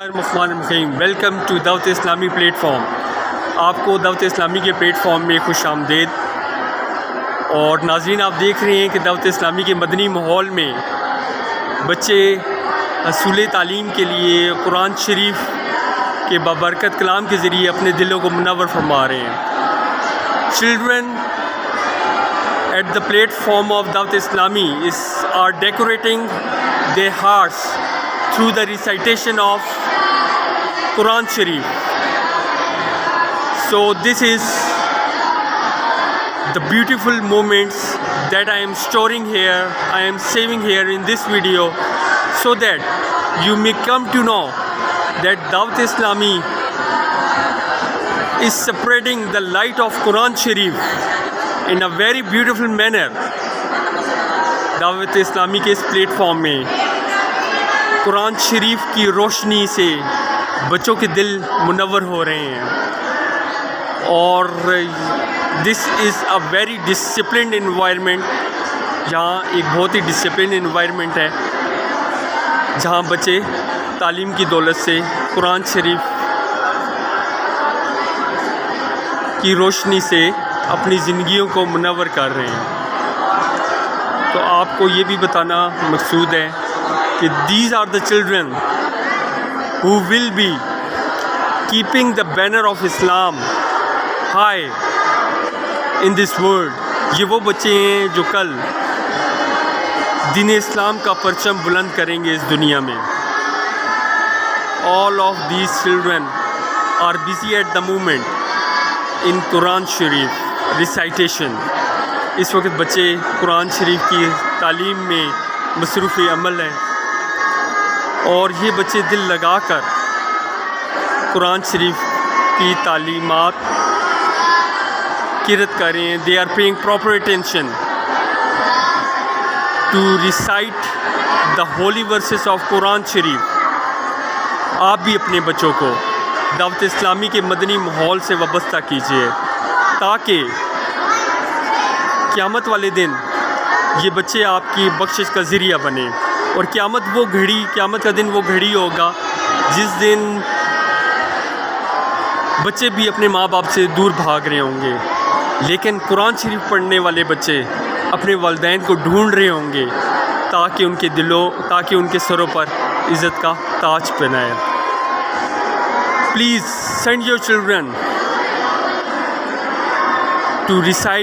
Welcome to دعوت اسلامی plate form. آپ کو دعوت اسلامی کے پلیٹ فارم میں خوش آمدید. اور ناظرین، آپ دیکھ رہے ہیں کہ دعوت اسلامی کے مدنی ماحول میں بچے حصول تعلیم کے لیے قرآن شریف کے بابرکت کلام کے ذریعے اپنے دلوں کو منور فرما رہے ہیں. Children at the platform of Dawat Islami are decorating their hearts through the recitation of Quran Sharif. So this is the beautiful moments that I am storing here, I am saving here in this video, so that you may come to know that Dawateislami is spreading the light of Quran Sharif in a very beautiful manner. دعوت اسلامی کے اس plate form میں قرآن شریف کی روشنی سے بچوں کے دل منور ہو رہے ہیں. اور دس از اے ویری ڈسپلنڈ انوائرمنٹ. یہاں ایک بہت ہی ڈسپلنڈ انوائرمنٹ ہے جہاں بچے تعلیم کی دولت سے قرآن شریف کی روشنی سے اپنی زندگیوں کو منور کر رہے ہیں. تو آپ کو یہ بھی بتانا مقصود ہے کہ these are the children who will be keeping the banner of Islam high in this world. یہ وہ بچے ہیں جو کل دین اسلام کا پرچم بلند کریں گے اس دنیا میں. All of these children are busy at the moment in Quran Sharif recitation. اس وقت بچے قرآن شریف کی تعلیم میں مصروف عمل ہیں اور یہ بچے دل لگا کر قرآن شریف کی تعلیمات قرأت کر رہے ہیں. They are paying proper attention to recite the holy verses of Quran Sharif. آپ بھی اپنے بچوں کو دعوت اسلامی کے مدنی ماحول سے وابستہ کیجیے تاکہ قیامت والے دن یہ بچے آپ کی بخشش کا ذریعہ بنے. اور قیامت کا دن وہ گھڑی ہوگا جس دن بچے بھی اپنے ماں باپ سے دور بھاگ رہے ہوں گے، لیکن قرآن شریف پڑھنے والے بچے اپنے والدین کو ڈھونڈ رہے ہوں گے تاکہ ان کے سروں پر عزت کا تاج پہنائے. Please send your children to recite